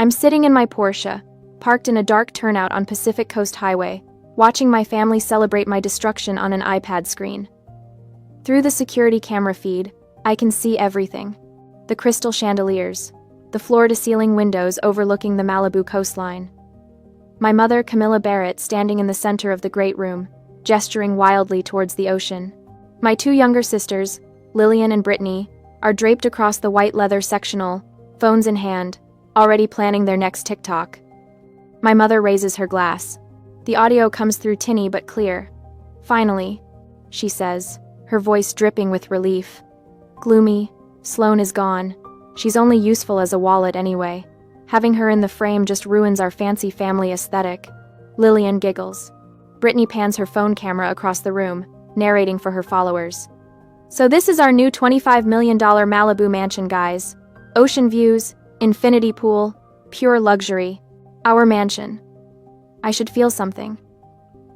I'm sitting in my Porsche, parked in a dark turnout on Pacific Coast Highway, watching my family celebrate my destruction on an iPad screen. Through the security camera feed, I can see everything. The crystal chandeliers, the floor-to-ceiling windows overlooking the Malibu coastline. My mother, Camilla Barrett, standing in the center of the great room, gesturing wildly towards the ocean. My two younger sisters, Lillian and Brittany, are draped across the white leather sectional, phones in hand, already planning their next TikTok. My mother raises her glass. The audio comes through tinny but clear. "Finally," she says, her voice dripping with relief. "Gloomy, Sloane is gone. She's only useful as a wallet anyway. Having her in the frame just ruins our fancy family aesthetic." Lillian giggles. Brittany pans her phone camera across the room, narrating for her followers. "So this is our new $25 million Malibu mansion, guys. Ocean views, infinity pool, pure luxury. Our mansion." I should feel something.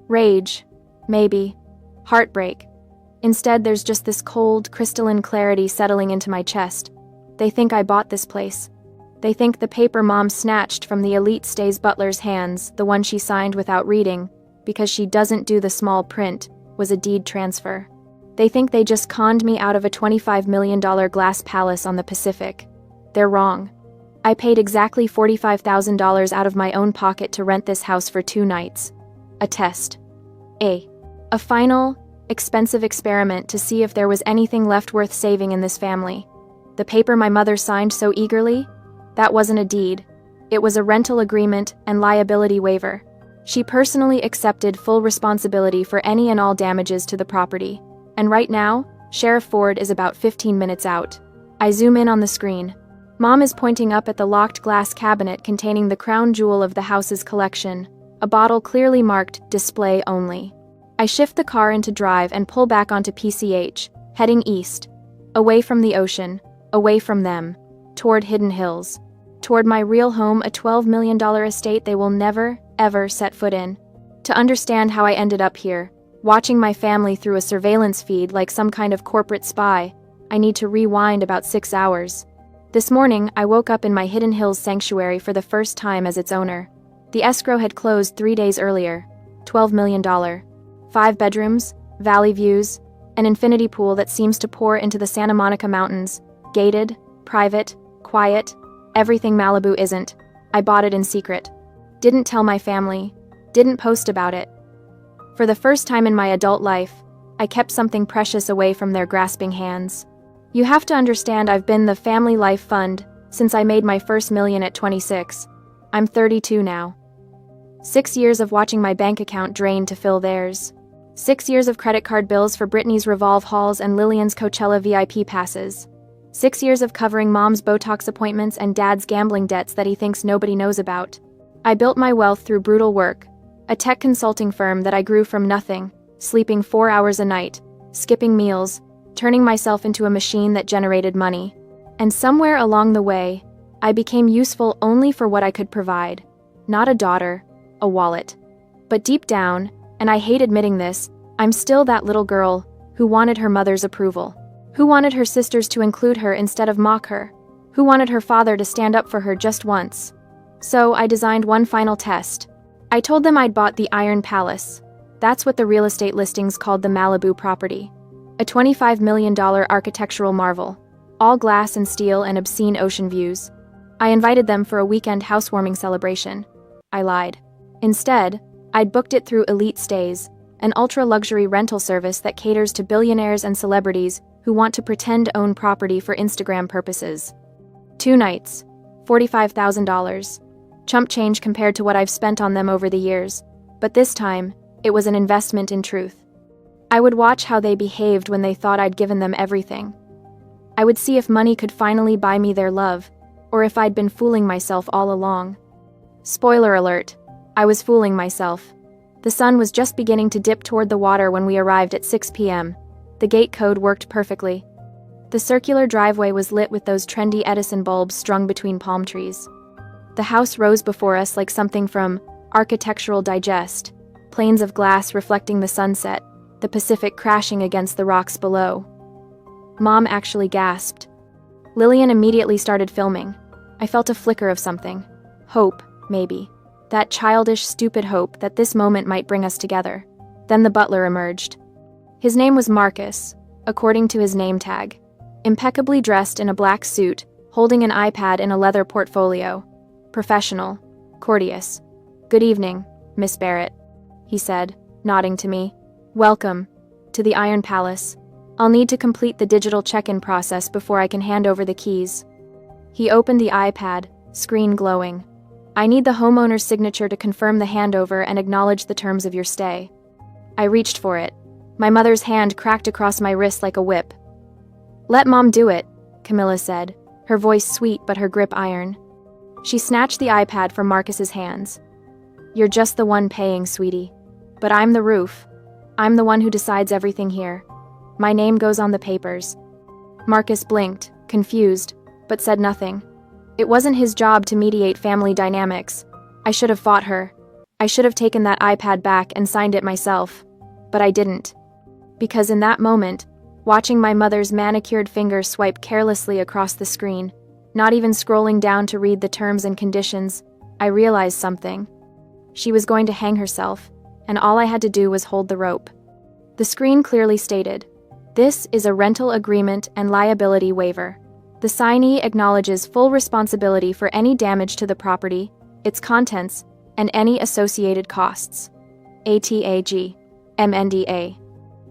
Rage, maybe. Heartbreak. Instead, there's just this cold, crystalline clarity settling into my chest. They think I bought this place. They think the paper Mom snatched from the Elite Stays butler's hands, the one she signed without reading, because she doesn't do the small print, was a deed transfer. They think they just conned me out of a $25 million glass palace on the Pacific. They're wrong. I paid exactly $45,000 out of my own pocket to rent this house for 2 nights. A test. A final, expensive experiment to see if there was anything left worth saving in this family. The paper my mother signed so eagerly? That wasn't a deed. It was a rental agreement and liability waiver. She personally accepted full responsibility for any and all damages to the property. And right now, Sheriff Ford is about 15 minutes out. I zoom in on the screen. Mom is pointing up at the locked glass cabinet containing the crown jewel of the house's collection, a bottle clearly marked "display only." I shift the car into drive and pull back onto PCH, heading east, away from the ocean, away from them, toward Hidden Hills, toward my real home, a $12 million estate they will never, ever set foot in. To understand how I ended up here, watching my family through a surveillance feed like some kind of corporate spy, I need to rewind about 6 hours. This morning, I woke up in my Hidden Hills sanctuary for the first time as its owner. The escrow had closed 3 days earlier. $12 million. 5 bedrooms, valley views, an infinity pool that seems to pour into the Santa Monica Mountains. Gated, private, quiet, everything Malibu isn't. I bought it in secret. Didn't tell my family. Didn't post about it. For the first time in my adult life, I kept something precious away from their grasping hands. You have to understand I've been the family life fund since I made my first million at 26. I'm 32 now. 6 years of watching my bank account drain to fill theirs. 6 years of credit card bills for Brittany's Revolve hauls and Lillian's Coachella VIP passes. 6 years of covering Mom's Botox appointments and Dad's gambling debts that he thinks nobody knows about. I built my wealth through brutal work, a tech consulting firm that I grew from nothing, sleeping 4 hours a night, skipping meals, turning myself into a machine that generated money. And somewhere along the way, I became useful only for what I could provide. Not a daughter, a wallet. But deep down, and I hate admitting this, I'm still that little girl who wanted her mother's approval. Who wanted her sisters to include her instead of mock her. Who wanted her father to stand up for her just once. So I designed one final test. I told them I'd bought the Iron Palace. That's what the real estate listings called the Malibu property. A $25 million architectural marvel. All glass and steel and obscene ocean views. I invited them for a weekend housewarming celebration. I lied. Instead, I'd booked it through Elite Stays, an ultra-luxury rental service that caters to billionaires and celebrities who want to pretend own property for Instagram purposes. 2 nights, $45,000. Chump change compared to what I've spent on them over the years, but this time, it was an investment in truth. I would watch how they behaved when they thought I'd given them everything. I would see if money could finally buy me their love, or if I'd been fooling myself all along. Spoiler alert, I was fooling myself. The sun was just beginning to dip toward the water when we arrived at 6 p.m. The gate code worked perfectly. The circular driveway was lit with those trendy Edison bulbs strung between palm trees. The house rose before us like something from Architectural Digest, planes of glass reflecting the sunset, the Pacific crashing against the rocks below. Mom actually gasped. Lillian immediately started filming. I felt a flicker of something. Hope, maybe. That childish, stupid hope that this moment might bring us together. Then the butler emerged. His name was Marcus, according to his name tag. Impeccably dressed in a black suit, holding an iPad in a leather portfolio. Professional. Courteous. "Good evening, Miss Barrett," he said, nodding to me. "Welcome to the Iron Palace. I'll need to complete the digital check-in process before I can hand over the keys." He opened the iPad, screen glowing. "I need the homeowner's signature to confirm the handover and acknowledge the terms of your stay." I reached for it. My mother's hand cracked across my wrist like a whip. "Let Mom do it," Camilla said, her voice sweet but her grip iron. She snatched the iPad from Marcus's hands. "You're just the one paying, sweetie. But I'm the roof. I'm the one who decides everything here. My name goes on the papers." Marcus blinked, confused, but said nothing. It wasn't his job to mediate family dynamics. I should have fought her. I should have taken that iPad back and signed it myself. But I didn't. Because in that moment, watching my mother's manicured fingers swipe carelessly across the screen, not even scrolling down to read the terms and conditions, I realized something. She was going to hang herself, and all I had to do was hold the rope. The screen clearly stated, "This is a rental agreement and liability waiver. The signee acknowledges full responsibility for any damage to the property, its contents, and any associated costs. ATAG. MNDA."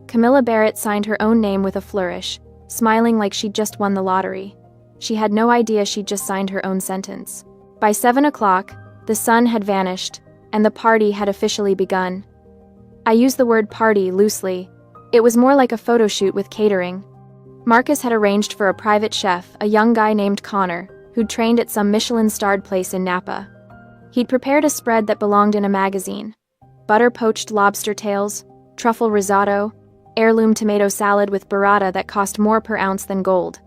Camilla Barrett signed her own name with a flourish, smiling like she'd just won the lottery. She had no idea she'd just signed her own sentence. By 7 o'clock, the sun had vanished, and the party had officially begun. I use the word party loosely. It was more like a photo shoot with catering. Marcus had arranged for a private chef, a young guy named Connor, who'd trained at some Michelin-starred place in Napa. He'd prepared a spread that belonged in a magazine. Butter-poached lobster tails, truffle risotto, heirloom tomato salad with burrata that cost more per ounce than gold.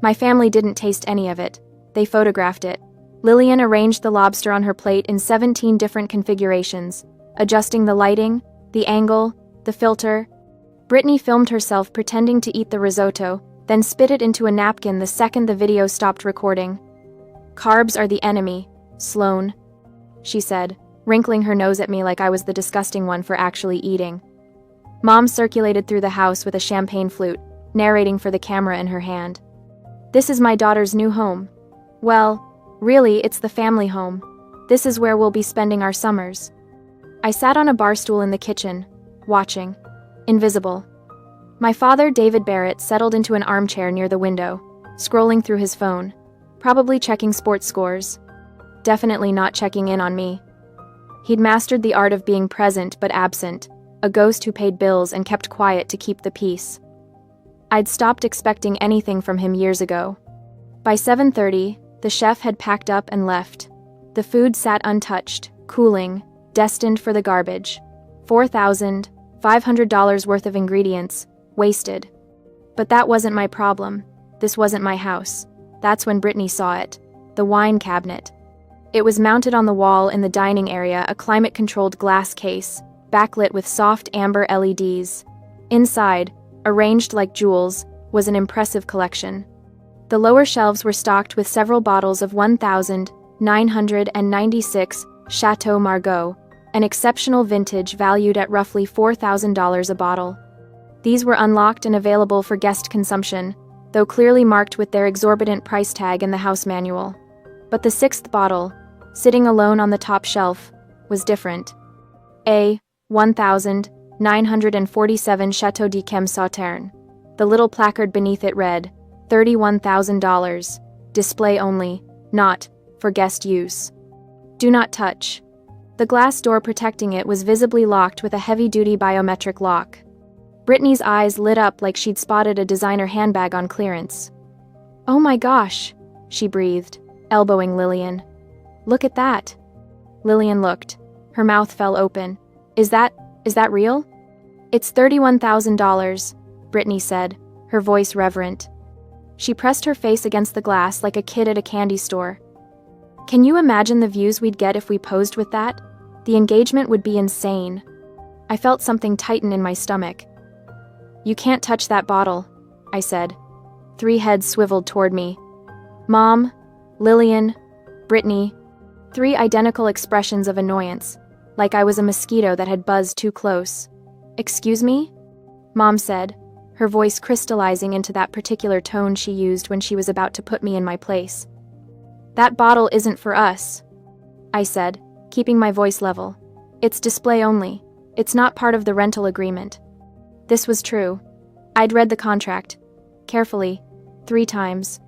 My family didn't taste any of it. They photographed it. Lillian arranged the lobster on her plate in 17 different configurations, adjusting the lighting, the angle, the filter. Brittany filmed herself pretending to eat the risotto, then spit it into a napkin the second the video stopped recording. "Carbs are the enemy, Sloane," she said, wrinkling her nose at me like I was the disgusting one for actually eating. Mom circulated through the house with a champagne flute, narrating for the camera in her hand. "This is my daughter's new home. Well, really, it's the family home. This is where we'll be spending our summers." I sat on a bar stool in the kitchen, watching. Invisible. My father, David Barrett, settled into an armchair near the window, scrolling through his phone, probably checking sports scores. Definitely not checking in on me. He'd mastered the art of being present but absent, a ghost who paid bills and kept quiet to keep the peace. I'd stopped expecting anything from him years ago. By 7:30, the chef had packed up and left. The food sat untouched, cooling, destined for the garbage. $4,500 worth of ingredients, wasted. But that wasn't my problem. This wasn't my house. That's when Brittany saw it. The wine cabinet. It was mounted on the wall in the dining area, a climate-controlled glass case, backlit with soft amber LEDs. Inside, arranged like jewels, was an impressive collection. The lower shelves were stocked with several bottles of 1996 Chateau Margaux, an exceptional vintage valued at roughly $4,000 a bottle. These were unlocked and available for guest consumption, though clearly marked with their exorbitant price tag in the house manual. But the sixth bottle, sitting alone on the top shelf, was different. A 1947 Chateau d'Yquem Sauterne. The little placard beneath it read, $31,000, display only, not for guest use. Do not touch. The glass door protecting it was visibly locked with a heavy-duty biometric lock. Brittany's eyes lit up like she'd spotted a designer handbag on clearance. "Oh my gosh," she breathed, elbowing Lillian. "Look at that." Lillian looked. Her mouth fell open. Is that real?" "It's $31,000, Brittany said, her voice reverent. She pressed her face against the glass like a kid at a candy store. "Can you imagine the views we'd get if we posed with that? The engagement would be insane." I felt something tighten in my stomach. "You can't touch that bottle," I said. 3 heads swiveled toward me. Mom, Lillian, Brittany. 3 identical expressions of annoyance, like I was a mosquito that had buzzed too close. "Excuse me?" Mom said, her voice crystallizing into that particular tone she used when she was about to put me in my place. "That bottle isn't for us," I said, keeping my voice level. "It's display only. It's not part of the rental agreement." This was true. I'd read the contract. Carefully. 3 times.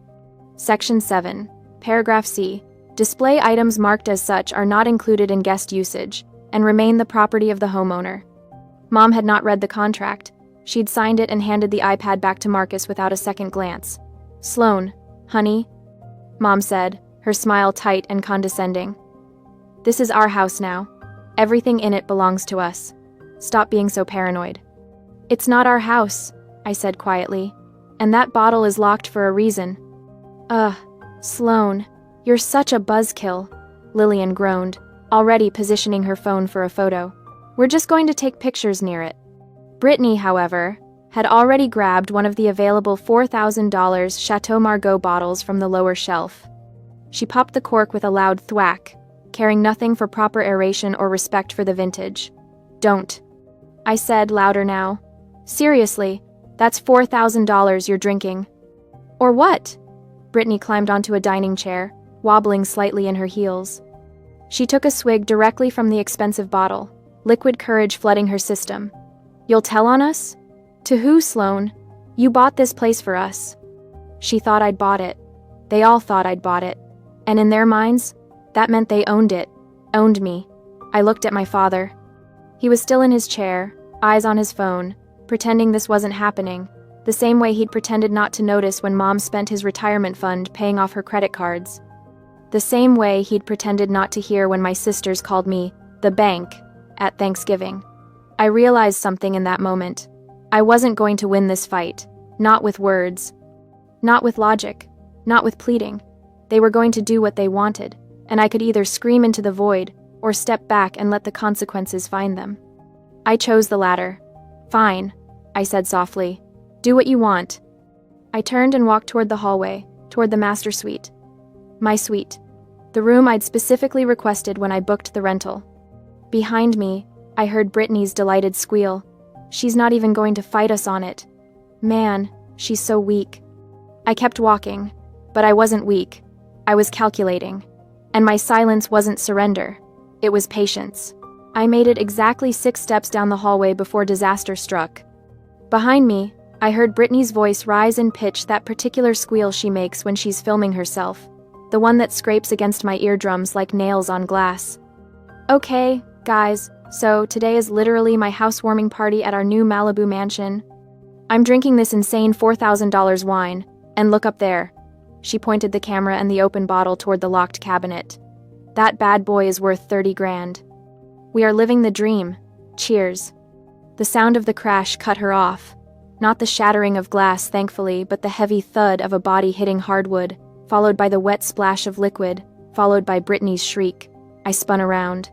Section 7. Paragraph C. Display items marked as such are not included in guest usage, and remain the property of the homeowner. Mom had not read the contract. She'd signed it and handed the iPad back to Marcus without a second glance. "Sloan, honey," Mom said, her smile tight and condescending. "This is our house now. Everything in it belongs to us. Stop being so paranoid." "It's not our house," I said quietly, "and that bottle is locked for a reason." Sloan, you're such a buzzkill," Lillian groaned, already positioning her phone for a photo. "We're just going to take pictures near it." Brittany, however, had already grabbed one of the available $4,000 Chateau Margaux bottles from the lower shelf. She popped the cork with a loud thwack, caring nothing for proper aeration or respect for the vintage. "Don't," I said, louder now. "Seriously, that's $4,000 you're drinking." "Or what?" Brittany climbed onto a dining chair, wobbling slightly in her heels. She took a swig directly from the expensive bottle, liquid courage flooding her system. "You'll tell on us?" "To who, Sloan? You bought this place for us." She thought I'd bought it. They all thought I'd bought it. And in their minds, that meant they owned it. Owned me. I looked at my father. He was still in his chair, eyes on his phone, pretending this wasn't happening, the same way he'd pretended not to notice when Mom spent his retirement fund paying off her credit cards. The same way he'd pretended not to hear when my sisters called me the bank at Thanksgiving. I realized something in that moment. I wasn't going to win this fight. Not with words. Not with logic. Not with pleading. They were going to do what they wanted, and I could either scream into the void or step back and let the consequences find them. I chose the latter. "Fine," I said softly. "Do what you want." I turned and walked toward the hallway, toward the master suite. My suite. The room I'd specifically requested when I booked the rental. Behind me, I heard Brittany's delighted squeal. "She's not even going to fight us on it. Man, she's so weak." I kept walking, but I wasn't weak. I was calculating. And my silence wasn't surrender. It was patience. I made it exactly 6 steps down the hallway before disaster struck. Behind me, I heard Brittany's voice rise in pitch, that particular squeal she makes when she's filming herself, the one that scrapes against my eardrums like nails on glass. "Okay, guys, so today is literally my housewarming party at our new Malibu mansion. I'm drinking this insane $4,000 wine, and look up there." She pointed the camera and the open bottle toward the locked cabinet. "That bad boy is worth 30 grand. We are living the dream. Cheers." The sound of the crash cut her off. Not the shattering of glass, thankfully, but the heavy thud of a body hitting hardwood, followed by the wet splash of liquid, followed by Brittany's shriek. I spun around.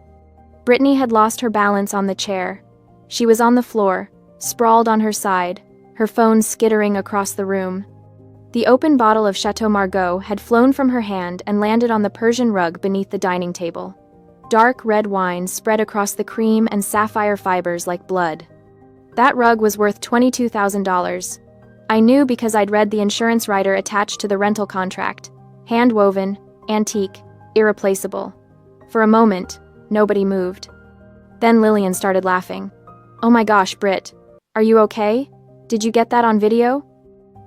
Brittany had lost her balance on the chair. She was on the floor, sprawled on her side, her phone skittering across the room. The open bottle of Chateau Margaux had flown from her hand and landed on the Persian rug beneath the dining table. Dark red wine spread across the cream and sapphire fibers like blood. That rug was worth $22,000. I knew because I'd read the insurance rider attached to the rental contract. Hand-woven, antique, irreplaceable. For a moment, nobody moved. Then Lillian started laughing. "Oh my gosh, Britt. Are you okay? Did you get that on video?"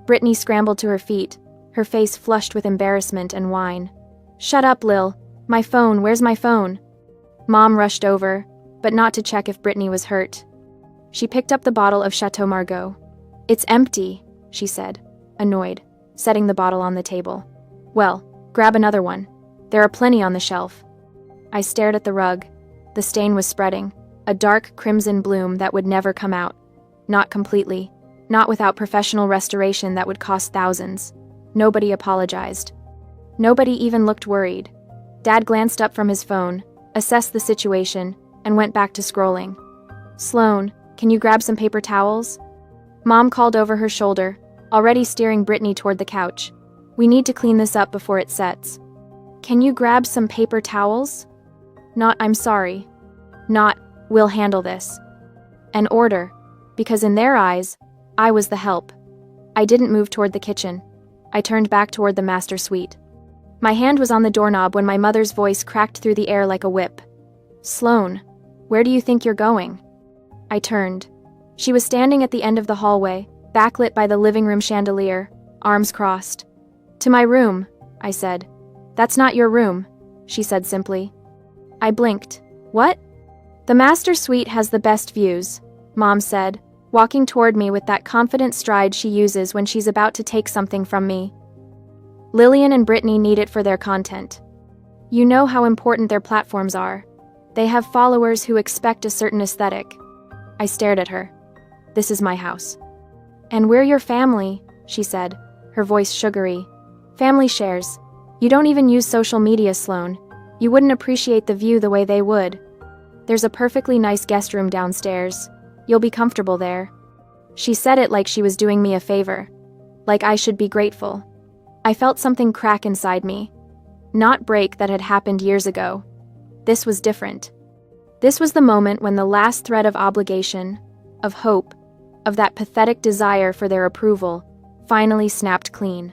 Brittany scrambled to her feet, her face flushed with embarrassment and wine. "Shut up, Lil. My phone, where's my phone?" Mom rushed over, but not to check if Brittany was hurt. She picked up the bottle of Chateau Margaux. "It's empty," she said, annoyed, setting the bottle on the table. "Well, grab another one. There are plenty on the shelf." I stared at the rug. The stain was spreading, a dark crimson bloom that would never come out. Not completely. Not without professional restoration that would cost thousands. Nobody apologized. Nobody even looked worried. Dad glanced up from his phone, assessed the situation, and went back to scrolling. "Sloan, can you grab some paper towels?" Mom called over her shoulder, already steering Brittany toward the couch. "We need to clean this up before it sets." Can you grab some paper towels? Not, I'm sorry. Not, we'll handle this. An order, because in their eyes, I was the help. I didn't move toward the kitchen. I turned back toward the master suite. My hand was on the doorknob when my mother's voice cracked through the air like a whip. Sloane, where do you think you're going? I turned. She was standing at the end of the hallway, backlit by the living room chandelier, arms crossed. To my room, I said. That's not your room, she said simply. I blinked. What? The master suite has the best views, Mom said, walking toward me with that confident stride she uses when she's about to take something from me. Lillian and Brittany need it for their content. You know how important their platforms are. They have followers who expect a certain aesthetic. I stared at her. This is my house. And we're your family, she said, her voice sugary. Family shares. You don't even use social media, Sloane. You wouldn't appreciate the view the way they would. There's a perfectly nice guest room downstairs. You'll be comfortable there. She said it like she was doing me a favor. Like I should be grateful. I felt something crack inside me. Not break that had happened years ago. This was different. This was the moment when the last thread of obligation, of hope, of that pathetic desire for their approval, finally snapped clean.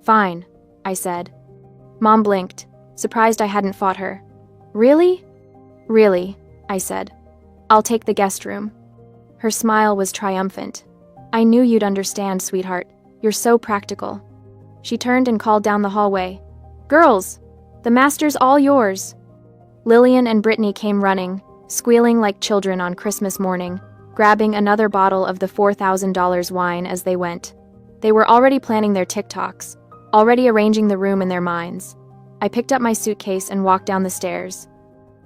Fine, I said. Mom blinked, surprised I hadn't fought her. Really? Really, I said. I'll take the guest room. Her smile was triumphant. I knew you'd understand, sweetheart. You're so practical. She turned and called down the hallway. Girls, the master's all yours. Lillian and Brittany came running, squealing like children on Christmas morning, grabbing another bottle of the $4,000 wine as they went. They were already planning their TikToks, already arranging the room in their minds. I picked up my suitcase and walked down the stairs.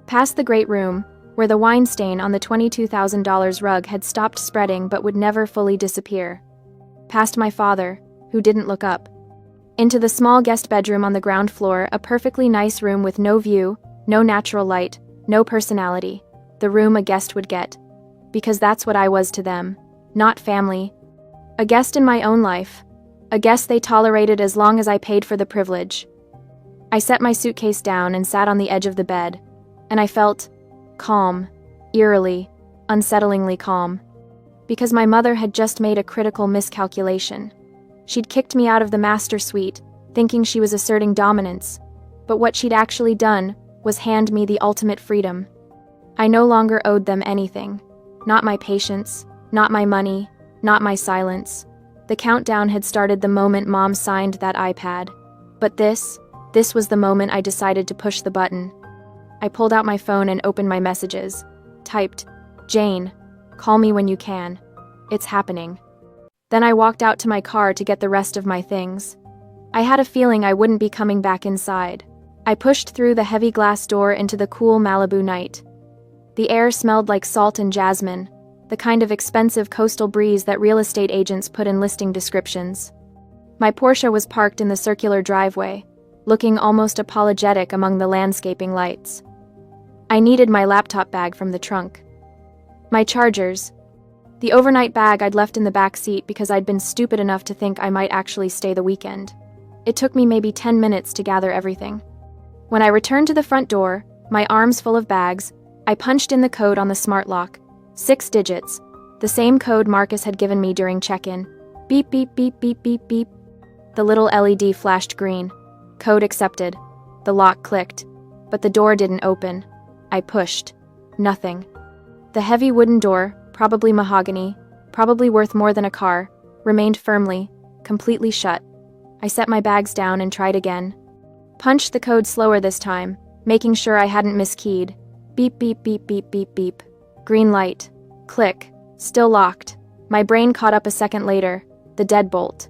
Past the great room, where the wine stain on the $22,000 rug had stopped spreading but would never fully disappear. Past my father, who didn't look up. Into the small guest bedroom on the ground floor, a perfectly nice room with no view, no natural light, no personality. The room a guest would get. Because that's what I was to them. Not family. A guest in my own life. A guest they tolerated as long as I paid for the privilege. I set my suitcase down and sat on the edge of the bed. And I felt calm, eerily, unsettlingly calm. Because my mother had just made a critical miscalculation. She'd kicked me out of the master suite, thinking she was asserting dominance. But what she'd actually done was hand me the ultimate freedom. I no longer owed them anything. Not my patience, not my money, not my silence. The countdown had started the moment Mom signed that iPad. But this was the moment I decided to push the button. I pulled out my phone and opened my messages. Typed, Jane, call me when you can. It's happening. Then I walked out to my car to get the rest of my things. I had a feeling I wouldn't be coming back inside. I pushed through the heavy glass door into the cool Malibu night. The air smelled like salt and jasmine, the kind of expensive coastal breeze that real estate agents put in listing descriptions. My Porsche was parked in the circular driveway, looking almost apologetic among the landscaping lights. I needed my laptop bag from the trunk. My chargers. The overnight bag I'd left in the back seat because I'd been stupid enough to think I might actually stay the weekend. It took me maybe 10 minutes to gather everything. When I returned to the front door, my arms full of bags, I punched in the code on the smart lock. 6 digits. The same code Marcus had given me during check-in. Beep, beep, beep, beep, beep, beep. The little LED flashed green. Code accepted. The lock clicked. But the door didn't open. I pushed. Nothing. The heavy wooden door, probably mahogany, probably worth more than a car, remained firmly, completely shut. I set my bags down and tried again. Punched the code slower this time, making sure I hadn't miskeyed. Beep, beep, beep, beep, beep, beep. Green light. Click. Still locked. My brain caught up a second later. The deadbolt.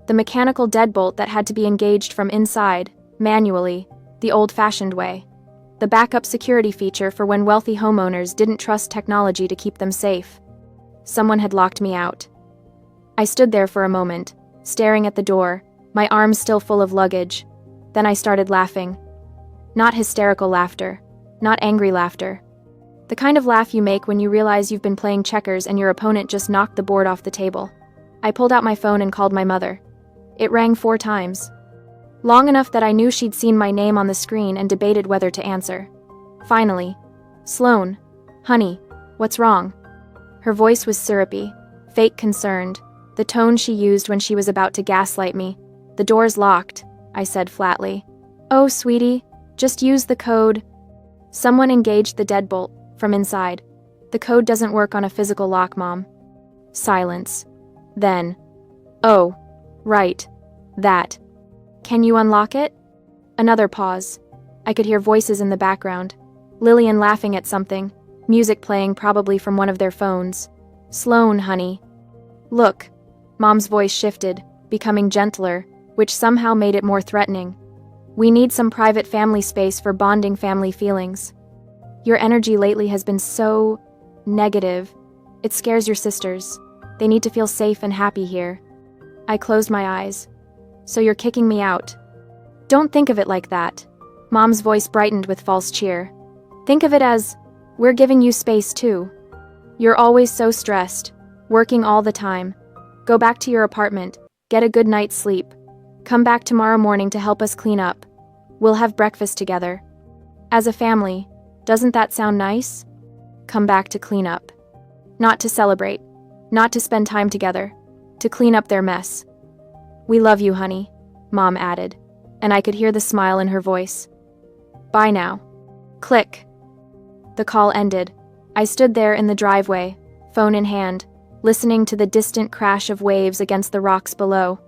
The mechanical deadbolt that had to be engaged from inside, manually, the old-fashioned way. The backup security feature for when wealthy homeowners didn't trust technology to keep them safe. Someone had locked me out. I stood there for a moment, staring at the door, my arms still full of luggage. Then I started laughing. Not hysterical laughter. Not angry laughter. The kind of laugh you make when you realize you've been playing checkers and your opponent just knocked the board off the table. I pulled out my phone and called my mother. It rang 4 times. Long enough that I knew she'd seen my name on the screen and debated whether to answer. Finally, "Sloan, honey, what's wrong?" Her voice was syrupy, fake concerned, the tone she used when she was about to gaslight me. "The door's locked," I said flatly. "Oh, sweetie, just use the code." Someone engaged the deadbolt from inside. "The code doesn't work on a physical lock, Mom." Silence. Then, "Oh, right, that. Can you unlock it?" Another pause. I could hear voices in the background. Lillian laughing at something, music playing probably from one of their phones. "Sloan, honey. Look." Mom's voice shifted, becoming gentler, which somehow made it more threatening. "We need some private family space for bonding family feelings. Your energy lately has been so negative. It scares your sisters. They need to feel safe and happy here." I closed my eyes. "So you're kicking me out?" "Don't think of it like that." Mom's voice brightened with false cheer. "Think of it as, we're giving you space too. You're always so stressed, working all the time. Go back to your apartment, get a good night's sleep. Come back tomorrow morning to help us clean up. We'll have breakfast together. As a family, doesn't that sound nice? Come back to clean up. Not to celebrate, not to spend time together, to clean up their mess. We love you, honey," Mom added, and I could hear the smile in her voice. "Bye now." Click. The call ended. I stood there in the driveway, phone in hand, listening to the distant crash of waves against the rocks below.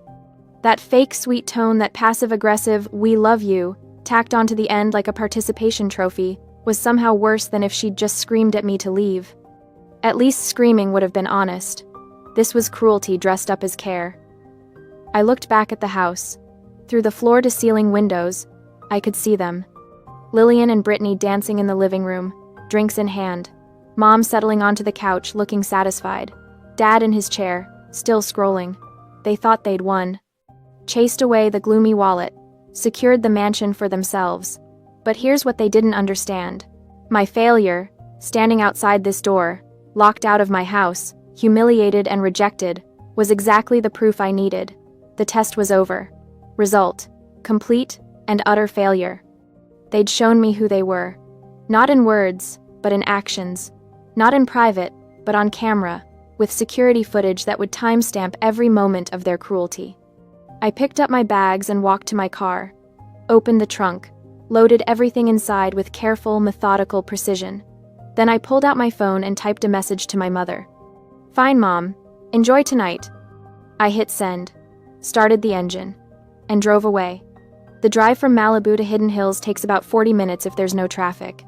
That fake sweet tone, that passive-aggressive "we love you," tacked onto the end like a participation trophy, was somehow worse than if she'd just screamed at me to leave. At least screaming would have been honest. This was cruelty dressed up as care. I looked back at the house. Through the floor-to-ceiling windows, I could see them. Lillian and Brittany dancing in the living room, drinks in hand. Mom settling onto the couch, looking satisfied. Dad in his chair, still scrolling. They thought they'd won. Chased away the gloomy wallet, secured the mansion for themselves. But here's what they didn't understand. My failure, standing outside this door, locked out of my house, humiliated and rejected, was exactly the proof I needed. The test was over. Result: complete and utter failure. They'd shown me who they were. Not in words, but in actions. Not in private, but on camera, with security footage that would timestamp every moment of their cruelty. I picked up my bags and walked to my car, opened the trunk, loaded everything inside with careful, methodical precision. Then I pulled out my phone and typed a message to my mother. "Fine, Mom. Enjoy tonight." I hit send, started the engine, and drove away. The drive from Malibu to Hidden Hills takes about 40 minutes if there's no traffic.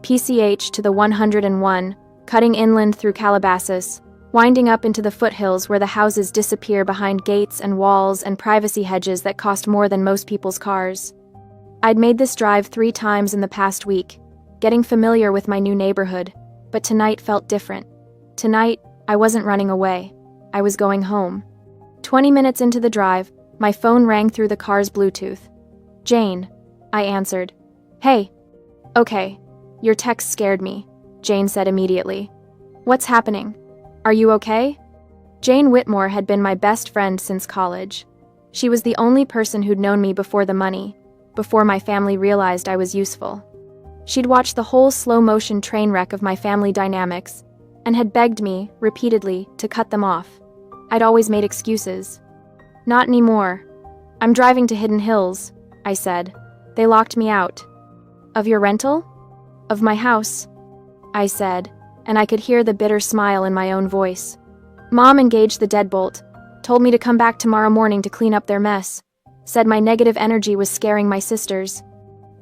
PCH to the 101, cutting inland through Calabasas, winding up into the foothills where the houses disappear behind gates and walls and privacy hedges that cost more than most people's cars. I'd made this drive 3 times in the past week, getting familiar with my new neighborhood, but tonight felt different. Tonight, I wasn't running away. I was going home. 20 minutes into the drive, my phone rang through the car's Bluetooth. "Jane," I answered. "Hey." "Okay. Your text scared me," Jane said immediately. "What's happening? Are you okay?" Jane Whitmore had been my best friend since college. She was the only person who'd known me before the money, before my family realized I was useful. She'd watched the whole slow-motion train wreck of my family dynamics and had begged me, repeatedly, to cut them off. I'd always made excuses. "Not anymore. I'm driving to Hidden Hills," I said. "They locked me out." "Of your rental?" "Of my house," I said, and I could hear the bitter smile in my own voice. "Mom engaged the deadbolt, told me to come back tomorrow morning to clean up their mess, said my negative energy was scaring my sisters."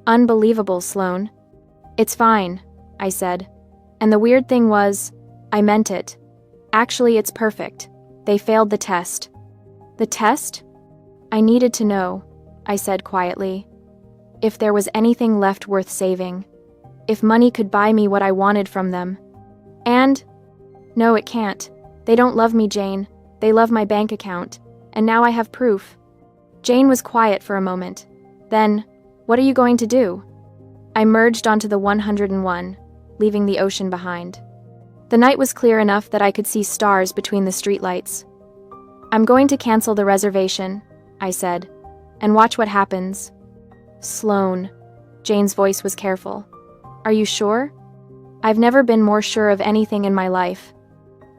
"Unbelievable, Sloan." "It's fine," I said. And the weird thing was, I meant it. Actually, it's perfect. They failed the test. "The test?" "I needed to know," I said quietly, "if there was anything left worth saving. If money could buy me what I wanted from them. And no, it can't. They don't love me, Jane. They love my bank account. And now I have proof." Jane was quiet for a moment. Then, "What are you going to do?" I merged onto the 101, leaving the ocean behind. The night was clear enough that I could see stars between the streetlights. "I'm going to cancel the reservation," I said. And watch what happens. Sloane. Jane's voice was careful. Are you sure? I've never been more sure of anything in my life.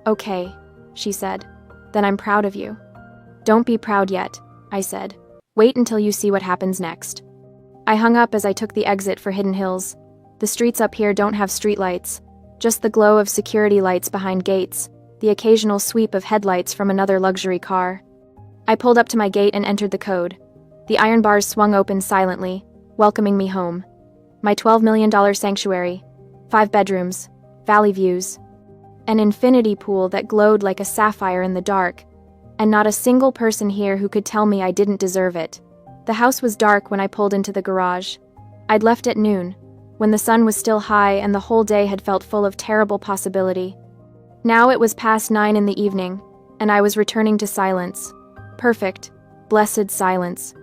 Okay, she said. Then I'm proud of you. Don't be proud yet, I said. Wait until you see what happens next. I hung up as I took the exit for Hidden Hills. The streets up here don't have streetlights, just the glow of security lights behind gates, the occasional sweep of headlights from another luxury car. I pulled up to my gate and entered the code. The iron bars swung open silently, welcoming me home. My $12 million sanctuary, 5 bedrooms, valley views, an infinity pool that glowed like a sapphire in the dark, and not a single person here who could tell me I didn't deserve it. The house was dark when I pulled into the garage. I'd left at noon, when the sun was still high and the whole day had felt full of terrible possibility. Now it was past 9 in the evening, and I was returning to silence. Perfect, blessed silence.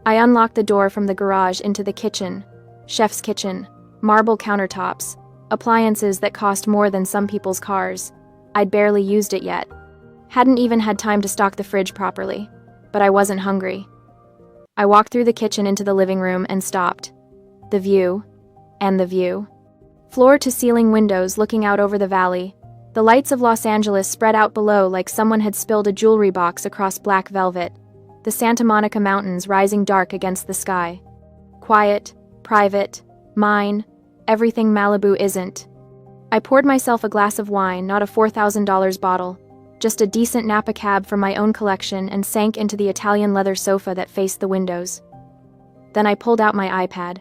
I unlocked the door from the garage into the kitchen. Chef's kitchen, marble countertops, appliances that cost more than some people's cars. I'd barely used it yet. Hadn't even had time to stock the fridge properly, but I wasn't hungry. I walked through the kitchen into the living room and stopped. The view, and the view. Floor-to-ceiling windows looking out over the valley. The lights of Los Angeles spread out below like someone had spilled a jewelry box across black velvet. The Santa Monica Mountains rising dark against the sky. Quiet, private, mine, everything Malibu isn't. I poured myself a glass of wine, not a $4,000 bottle, just a decent Napa cab from my own collection, and sank into the Italian leather sofa that faced the windows. Then I pulled out my iPad.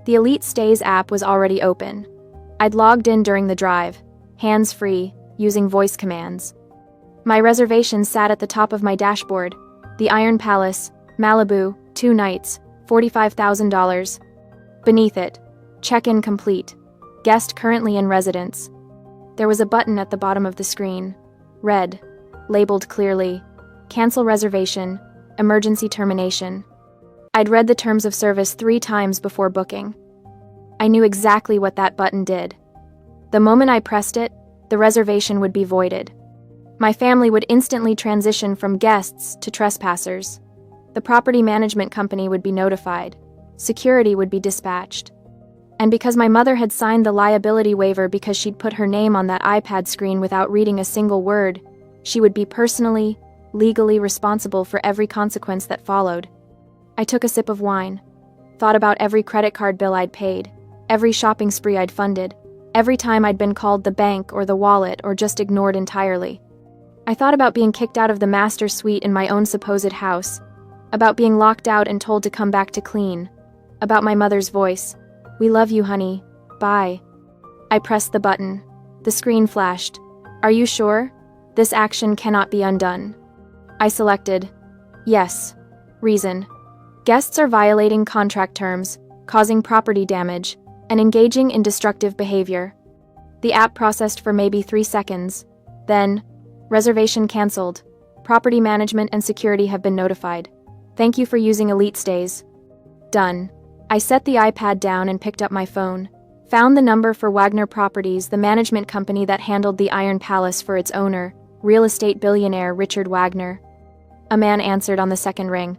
The Elite Stays app was already open. I'd logged in during the drive, hands-free, using voice commands. My reservation sat at the top of my dashboard. The Iron Palace, Malibu, 2 nights, $45,000. Beneath it, check-in complete. Guest currently in residence. There was a button at the bottom of the screen. Red, labeled clearly, cancel reservation, emergency termination. I'd read the terms of service 3 times before booking. I knew exactly what that button did. The moment I pressed it, the reservation would be voided. My family would instantly transition from guests to trespassers. The property management company would be notified. Security would be dispatched. And because my mother had signed the liability waiver because she'd put her name on that iPad screen without reading a single word, she would be personally, legally responsible for every consequence that followed. I took a sip of wine, thought about every credit card bill I'd paid, every shopping spree I'd funded, every time I'd been called the bank or the wallet or just ignored entirely. I thought about being kicked out of the master suite in my own supposed house, about being locked out and told to come back to clean, about my mother's voice. We love you, honey. Bye. I pressed the button. The screen flashed. Are you sure? This action cannot be undone. I selected yes. Reason. Guests are violating contract terms, causing property damage, and engaging in destructive behavior. The app processed for maybe 3 seconds. Then, reservation canceled. Property management and security have been notified. Thank you for using Elite Stays. Done. I set the iPad down and picked up my phone. Found the number for Wagner Properties, the management company that handled the Iron Palace for its owner, real estate billionaire Richard Wagner. A man answered on the second ring.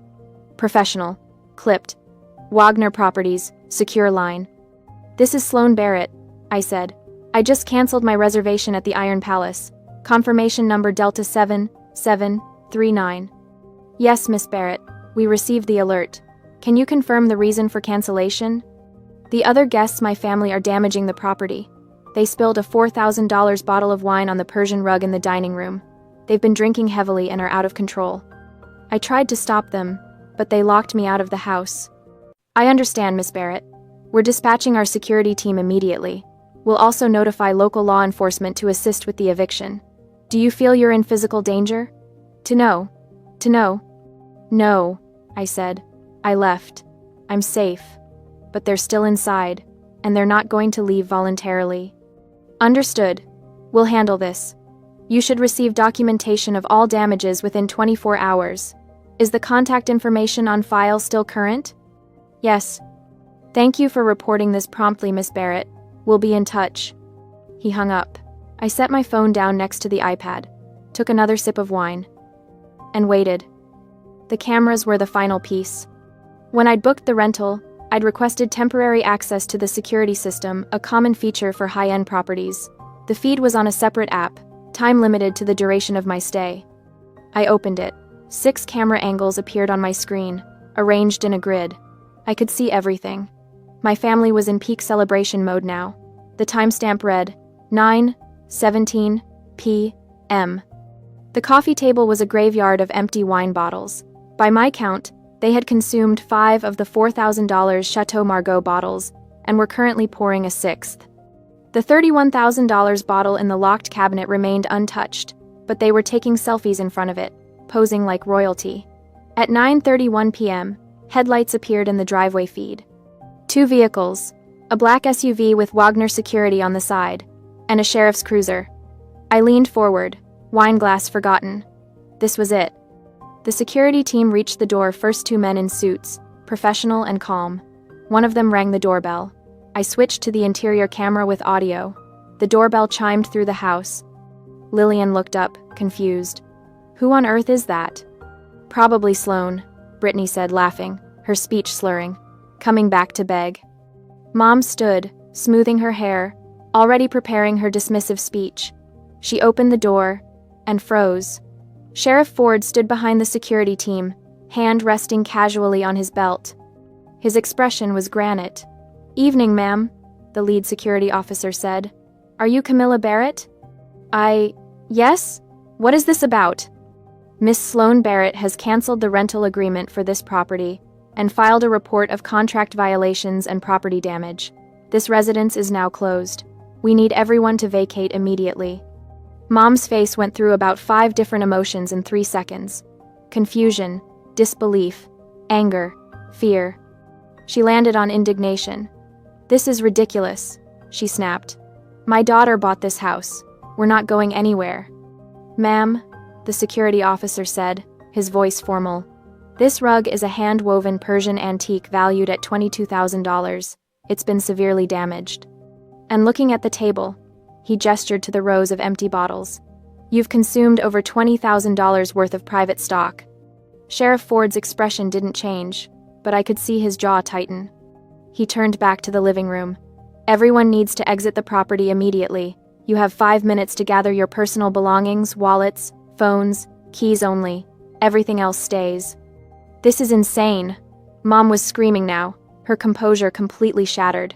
Professional. Clipped. Wagner Properties, secure line. This is Sloane Barrett, I said. I just canceled my reservation at the Iron Palace. Confirmation number Delta 7739. Yes, Miss Barrett, we received the alert. Can you confirm the reason for cancellation? The other guests my family are damaging the property. They spilled a $4,000 bottle of wine on the Persian rug in the dining room. They've been drinking heavily and are out of control. I tried to stop them, but they locked me out of the house. I understand, Miss Barrett. We're dispatching our security team immediately. We'll also notify local law enforcement to assist with the eviction. Do you feel you're in physical danger? To know. No, I said. I left. I'm safe. But they're still inside, and they're not going to leave voluntarily. Understood. We'll handle this. You should receive documentation of all damages within 24 hours. Is the contact information on file still current? Yes. Thank you for reporting this promptly, Miss Barrett. We'll be in touch. He hung up. I set my phone down next to the iPad, took another sip of wine, and waited. The cameras were the final piece. When I'd booked the rental, I'd requested temporary access to the security system, a common feature for high-end properties. The feed was on a separate app, time-limited to the duration of my stay. I opened it. 6 camera angles appeared on my screen, arranged in a grid. I could see everything. My family was in peak celebration mode now. The timestamp read 9:17 p.m. The coffee table was a graveyard of empty wine bottles. By my count, they had consumed 5 of the $4,000 Chateau Margaux bottles and were currently pouring a 6th. The $31,000 bottle in the locked cabinet remained untouched, but they were taking selfies in front of it, posing like royalty. At 9:31 p.m., headlights appeared in the driveway feed. 2 vehicles, a black SUV with Wagner security on the side, and a sheriff's cruiser. I leaned forward, wine glass forgotten. This was it. The security team reached the door, first 2 men in suits, professional and calm. One of them rang the doorbell. I switched to the interior camera with audio. The doorbell chimed through the house. Lillian looked up, confused. Who on earth is that? Probably Sloane, Brittany said, laughing, her speech slurring, coming back to beg. Mom stood, smoothing her hair, already preparing her dismissive speech. She opened the door and froze. Sheriff Ford stood behind the security team, hand resting casually on his belt. His expression was granite. "Evening, ma'am," the lead security officer said. "Are you Camilla Barrett?" Yes? What is this about?" "Miss Sloane Barrett has canceled the rental agreement for this property and filed a report of contract violations and property damage. This residence is now closed. We need everyone to vacate immediately." Mom's face went through about 5 different emotions in 3 seconds. Confusion, disbelief, anger, fear. She landed on indignation. "This is ridiculous," she snapped. "My daughter bought this house. We're not going anywhere." "Ma'am," the security officer said, his voice formal. "This rug is a hand-woven Persian antique valued at $22,000. It's been severely damaged." And looking at the table, he gestured to the rows of empty bottles. "You've consumed over $20,000 worth of private stock." Sheriff Ford's expression didn't change, but I could see his jaw tighten. He turned back to the living room. "Everyone needs to exit the property immediately. You have 5 minutes to gather your personal belongings, wallets, phones, keys only. Everything else stays." "This is insane." Mom was screaming now, her composure completely shattered.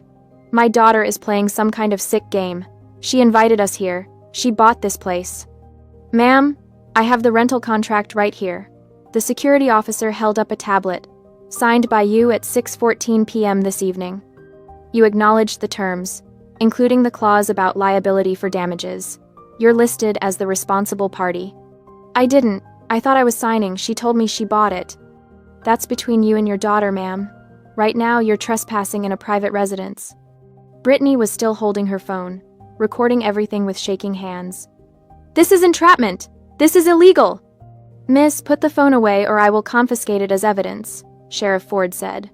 "My daughter is playing some kind of sick game. She invited us here. She bought this place." "Ma'am, I have the rental contract right here." The security officer held up a tablet. "Signed by you at 6:14 p.m. this evening. You acknowledged the terms, including the clause about liability for damages. You're listed as the responsible party." "I didn't. I thought I was signing. She told me she bought it." "That's between you and your daughter, ma'am. Right now, you're trespassing in a private residence." Brittany was still holding her phone, recording everything with shaking hands. "This is entrapment! This is illegal!" "Miss, put the phone away or I will confiscate it as evidence," Sheriff Ford said.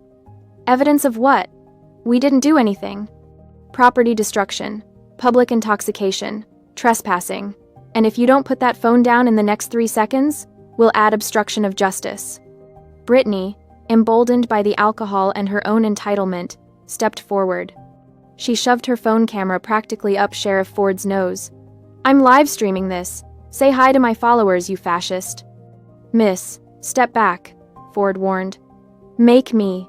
"Evidence of what? We didn't do anything." "Property destruction, public intoxication, trespassing, and if you don't put that phone down in the next 3 seconds, we'll add obstruction of justice." Brittany, emboldened by the alcohol and her own entitlement, stepped forward. She shoved her phone camera practically up Sheriff Ford's nose. "I'm live streaming this. Say hi to my followers, you fascist." "Miss, step back," Ford warned. "Make me,"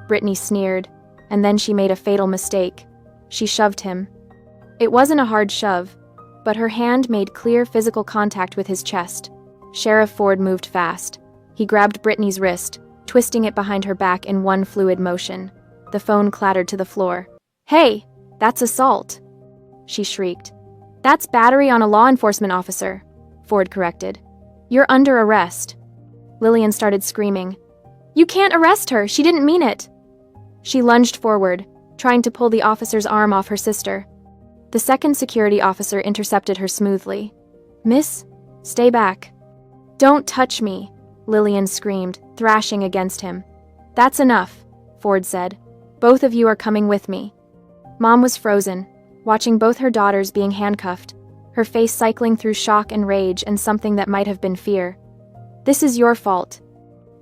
Brittany sneered, and then she made a fatal mistake. She shoved him. It wasn't a hard shove, but her hand made clear physical contact with his chest. Sheriff Ford moved fast. He grabbed Brittany's wrist, twisting it behind her back in one fluid motion. The phone clattered to the floor. "Hey, that's assault," she shrieked. "That's battery on a law enforcement officer," Ford corrected. "You're under arrest." Lillian started screaming. "You can't arrest her, she didn't mean it." She lunged forward, trying to pull the officer's arm off her sister. The second security officer intercepted her smoothly. "Miss, stay back." "Don't touch me," Lillian screamed, thrashing against him. "That's enough," Ford said. "Both of you are coming with me." Mom was frozen, watching both her daughters being handcuffed, her face cycling through shock and rage and something that might have been fear. "This is your fault,"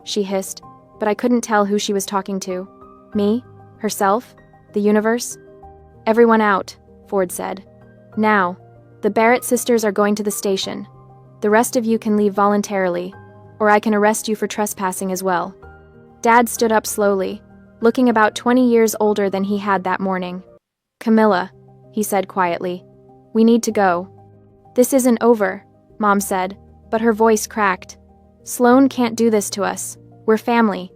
she hissed. but I couldn't tell who she was talking to. Me? Herself? The universe? Everyone out, Ford said. Now. The Barrett sisters are going to the station. The rest of you can leave voluntarily, or I can arrest you for trespassing as well. Dad stood up slowly, looking about 20 years older than he had that morning. Camilla, he said quietly, we need to go. This isn't over, Mom said, but her voice cracked. Sloan can't do this to us. We're family.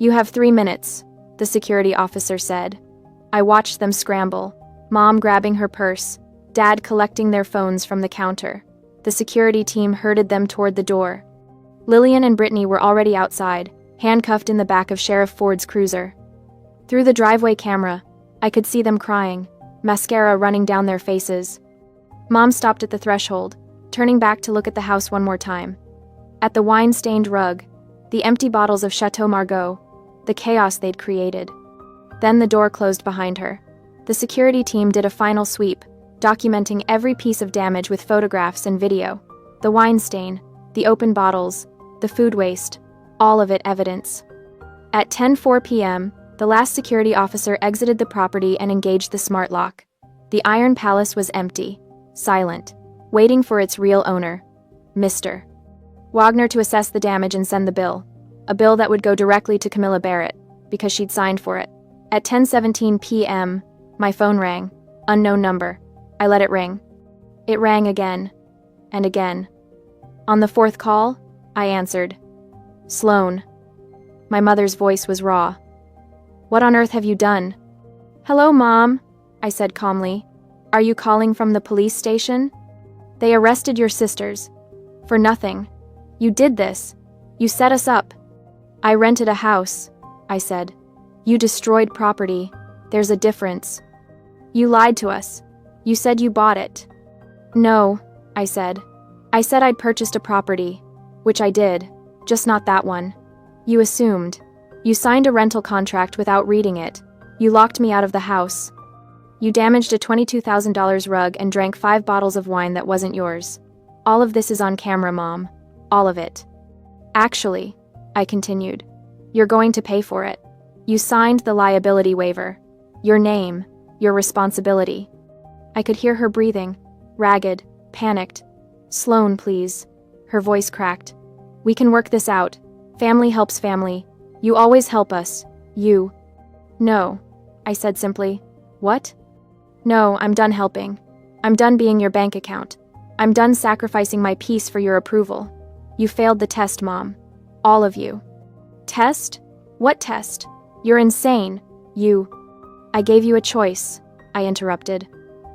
You have 3 minutes, the security officer said. I watched them scramble, Mom grabbing her purse, Dad collecting their phones from the counter. The security team herded them toward the door. Lillian and Brittany were already outside, handcuffed in the back of Sheriff Ford's cruiser. Through the driveway camera, I could see them crying, mascara running down their faces. Mom stopped at the threshold, turning back to look at the house one more time. At the wine-stained rug, the empty bottles of Chateau Margaux, the chaos they'd created. Then the door closed behind her. The security team did a final sweep, documenting every piece of damage with photographs and video. The wine stain, the open bottles, the food waste, all of it evidence. At 10:04 p.m., the last security officer exited the property and engaged the smart lock. The Iron Palace was empty, silent, waiting for its real owner, Mr. Wagner, to assess the damage and send the bill. A bill that would go directly to Camilla Barrett, because she'd signed for it. At 10:17 p.m., my phone rang. Unknown number. I let it ring. It rang again, and again. On the 4th call, I answered. Sloan. My mother's voice was raw. What on earth have you done? Hello, Mom, I said calmly. Are you calling from the police station? They arrested your sisters. For nothing. You did this. You set us up. I rented a house, I said. You destroyed property. There's a difference. You lied to us. You said you bought it. No, I said. I said I'd purchased a property, which I did, just not that one. You assumed. You signed a rental contract without reading it. You locked me out of the house. You damaged a $22,000 rug and drank 5 bottles of wine that wasn't yours. All of this is on camera, Mom. All of it. Actually, I continued, you're going to pay for it. You signed the liability waiver. Your name, your responsibility. I could hear her breathing, ragged, panicked. Sloan, please. Her voice cracked. We can work this out. Family helps family. You always help us. You. No, I said simply. What? No, I'm done helping. I'm done being your bank account. I'm done sacrificing my peace for your approval. You failed the test, Mom. All of you. Test? What test? You're insane. You. I gave you a choice, I interrupted.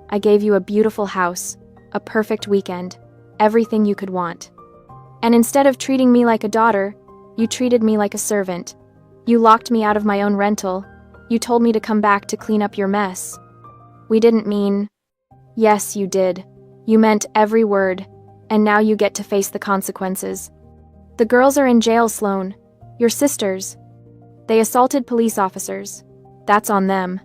I gave you a beautiful house, a perfect weekend, everything you could want. And instead of treating me like a daughter, you treated me like a servant. You locked me out of my own rental. You told me to come back to clean up your mess. We didn't mean... Yes, you did. You meant every word, and now you get to face the consequences. The girls are in jail, Sloan. Your sisters. They assaulted police officers. That's on them.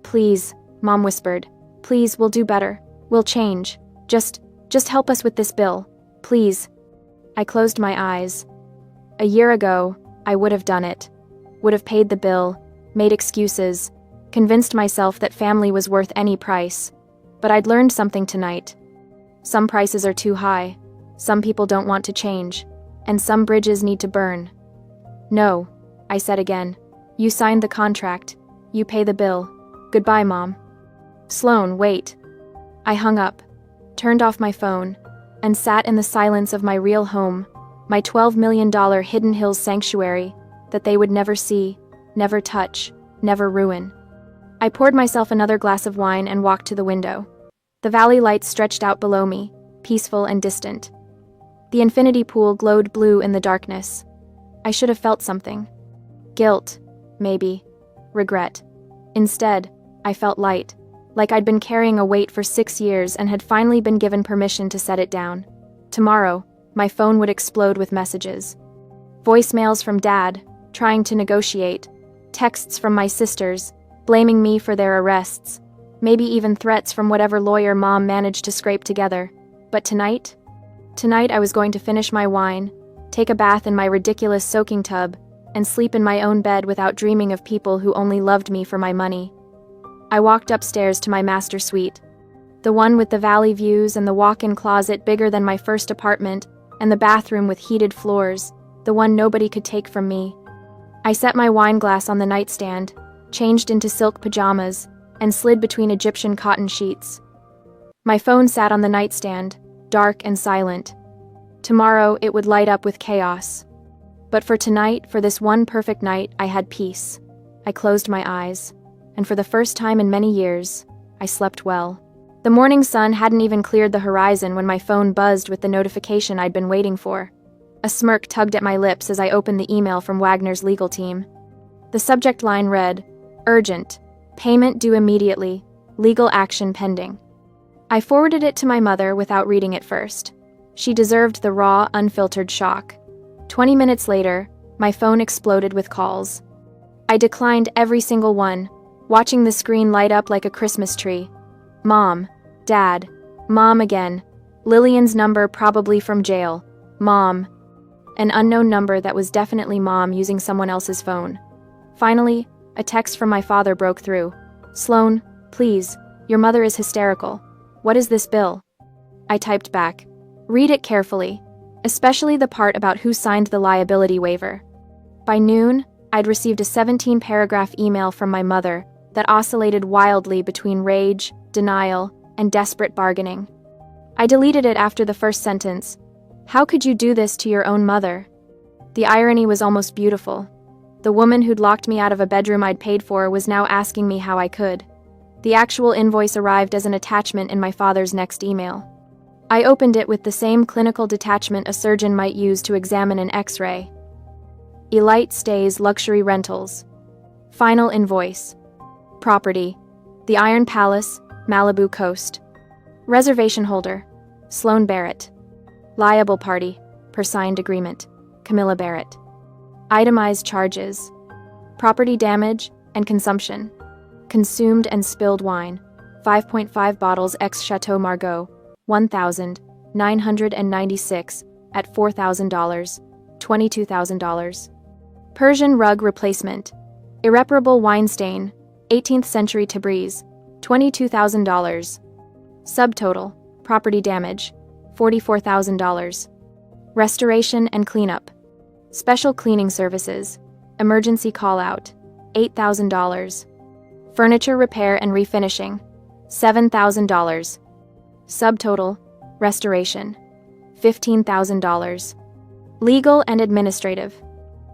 Please, Mom whispered. Please, we'll do better. We'll change. Just help us with this bill. Please. I closed my eyes. A year ago, I would have done it. Would have paid the bill, made excuses, convinced myself that family was worth any price. But I'd learned something tonight. Some prices are too high. Some people don't want to change. And some bridges need to burn. No, I said again. You signed the contract. You pay the bill. Goodbye, Mom. Sloan, wait. I hung up, turned off my phone, and sat in the silence of my real home, my $12 million Hidden Hills sanctuary that they would never see, never touch, never ruin. I poured myself another glass of wine and walked to the window. The valley lights stretched out below me, peaceful and distant. The infinity pool glowed blue in the darkness. I should have felt something. Guilt, maybe. Regret. Instead, I felt light, like I'd been carrying a weight for 6 years and had finally been given permission to set it down. Tomorrow, my phone would explode with messages. Voicemails from Dad, trying to negotiate. Texts from my sisters, blaming me for their arrests. Maybe even threats from whatever lawyer Mom managed to scrape together. But tonight? Tonight I was going to finish my wine, take a bath in my ridiculous soaking tub, and sleep in my own bed without dreaming of people who only loved me for my money. I walked upstairs to my master suite, the one with the valley views and the walk-in closet bigger than my first apartment, and the bathroom with heated floors, the one nobody could take from me. I set my wine glass on the nightstand, changed into silk pajamas, and slid between Egyptian cotton sheets. My phone sat on the nightstand, dark and silent. Tomorrow it would light up with chaos. But for tonight, for this one perfect night, I had peace. I closed my eyes, and for the first time in many years, I slept well. The morning sun hadn't even cleared the horizon when my phone buzzed with the notification I'd been waiting for. A smirk tugged at my lips as I opened the email from Wagner's legal team. The subject line read, "Urgent. Payment due immediately. Legal action pending." I forwarded it to my mother without reading it first. She deserved the raw, unfiltered shock. 20 minutes later, my phone exploded with calls. I declined every single one, watching the screen light up like a Christmas tree. Mom. Dad. Mom again. Lillian's number probably from jail. Mom. An unknown number that was definitely Mom using someone else's phone. Finally, a text from my father broke through. "Sloan, please, your mother is hysterical. What is this bill?" I typed back. "Read it carefully, especially the part about who signed the liability waiver." By noon, I'd received a 17-paragraph email from my mother that oscillated wildly between rage, denial, and desperate bargaining. I deleted it after the first sentence. How could you do this to your own mother? The irony was almost beautiful. The woman who'd locked me out of a bedroom I'd paid for was now asking me how I could. The actual invoice arrived as an attachment in my father's next email. I opened it with the same clinical detachment a surgeon might use to examine an X-ray. Elite Stays Luxury Rentals. Final invoice. Property: the Iron Palace, Malibu Coast. Reservation holder: Sloan Barrett. Liable party, per signed agreement, Camilla Barrett. Itemized charges: property damage and consumption. Consumed and spilled wine, 5.5 bottles ex Chateau Margaux, $1,996, at $4,000, $22,000. Persian rug replacement: irreparable wine stain, 18th century Tabriz, $22,000. Subtotal: property damage, $44,000. Restoration and cleanup: special cleaning services, emergency call-out, $8,000. Furniture repair and refinishing, $7,000. Subtotal: restoration, $15,000. Legal and administrative: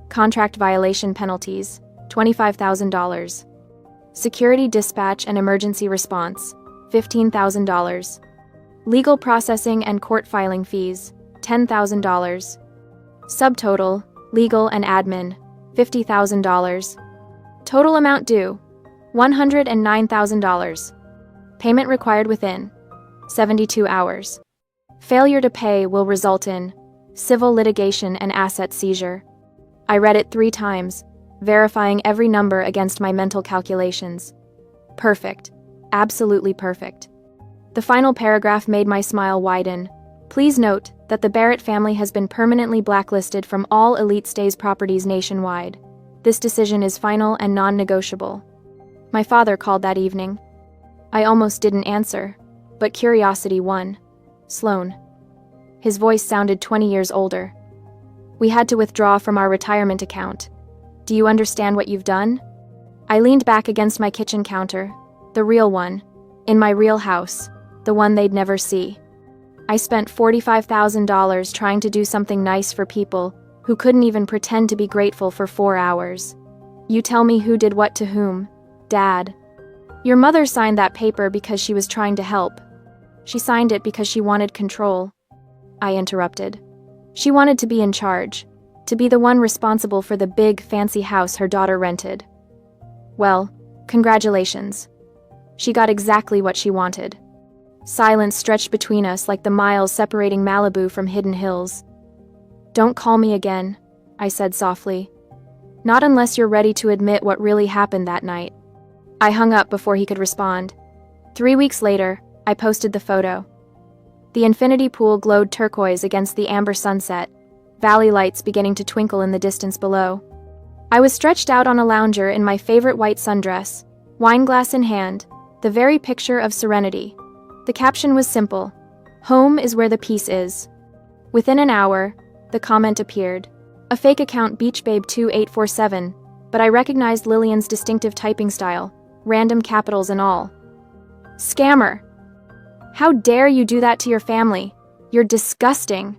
contract violation penalties, $25,000. Security dispatch and emergency response, $15,000. Legal processing and court filing fees, $10,000. Subtotal: legal and admin, $50,000. Total amount due, $109,000. Payment required within 72 hours. Failure to pay will result in civil litigation and asset seizure. I read it 3 times, verifying every number against my mental calculations. Perfect. Absolutely perfect. The final paragraph made my smile widen. Please note that the Barrett family has been permanently blacklisted from all Elite Stays properties nationwide. This decision is final and non-negotiable. My father called that evening. I almost didn't answer, but curiosity won. Sloan. His voice sounded 20 years older. We had to withdraw from our retirement account. Do you understand what you've done? I leaned back against my kitchen counter, the real one, in my real house, the one they'd never see. I spent $45,000 trying to do something nice for people who couldn't even pretend to be grateful for 4 hours. You tell me who did what to whom. Dad. Your mother signed that paper because she was trying to help. She signed it because she wanted control. I interrupted. She wanted to be in charge, to be the one responsible for the big, fancy house her daughter rented. Well, congratulations. She got exactly what she wanted. Silence stretched between us like the miles separating Malibu from hidden hills. Don't call me again, I said softly. Not unless you're ready to admit what really happened that night. I hung up before he could respond. 3 weeks later, I posted the photo. The infinity pool glowed turquoise against the amber sunset, valley lights beginning to twinkle in the distance below. I was stretched out on a lounger in my favorite white sundress, wine glass in hand, the very picture of serenity. The caption was simple: "Home is where the peace is." Within an hour, the comment appeared. A fake account beachbabe2847, but I recognized Lillian's distinctive typing style, random capitals and all. Scammer! How dare you do that to your family? You're disgusting!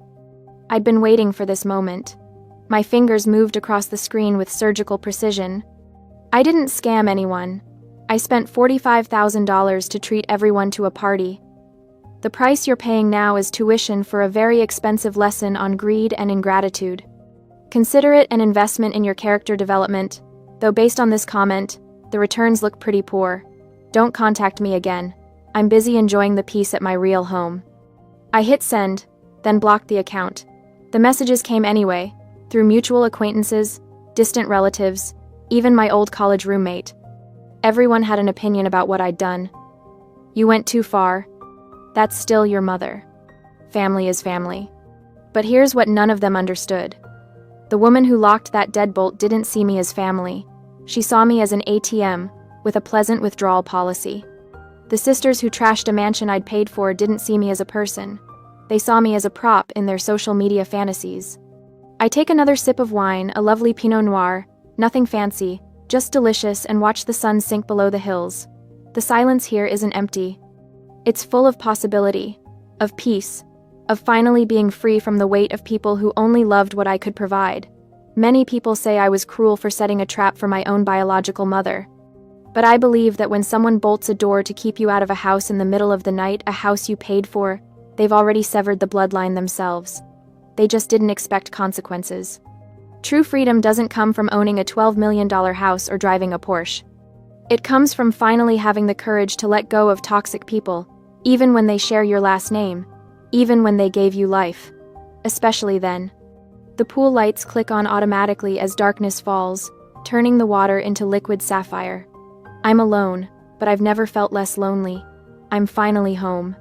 I'd been waiting for this moment. My fingers moved across the screen with surgical precision. I didn't scam anyone. I spent $45,000 to treat everyone to a party. The price you're paying now is tuition for a very expensive lesson on greed and ingratitude. Consider it an investment in your character development, though based on this comment, the returns look pretty poor. Don't contact me again. I'm busy enjoying the peace at my real home. I hit send, then blocked the account. The messages came anyway, through mutual acquaintances, distant relatives, even my old college roommate. Everyone had an opinion about what I'd done. You went too far. That's still your mother. Family is family. But here's what none of them understood. The woman who locked that deadbolt didn't see me as family. She saw me as an ATM, with a pleasant withdrawal policy. The sisters who trashed a mansion I'd paid for didn't see me as a person. They saw me as a prop in their social media fantasies. I take another sip of wine, a lovely Pinot Noir, nothing fancy, just delicious, and watch the sun sink below the hills. The silence here isn't empty. It's full of possibility, of peace, of finally being free from the weight of people who only loved what I could provide. Many people say I was cruel for setting a trap for my own biological mother. But I believe that when someone bolts a door to keep you out of a house in the middle of the night, a house you paid for, they've already severed the bloodline themselves. They just didn't expect consequences. True freedom doesn't come from owning a $12 million house or driving a Porsche. It comes from finally having the courage to let go of toxic people, even when they share your last name, even when they gave you life. Especially then. The pool lights click on automatically as darkness falls, turning the water into liquid sapphire. I'm alone, but I've never felt less lonely. I'm finally home.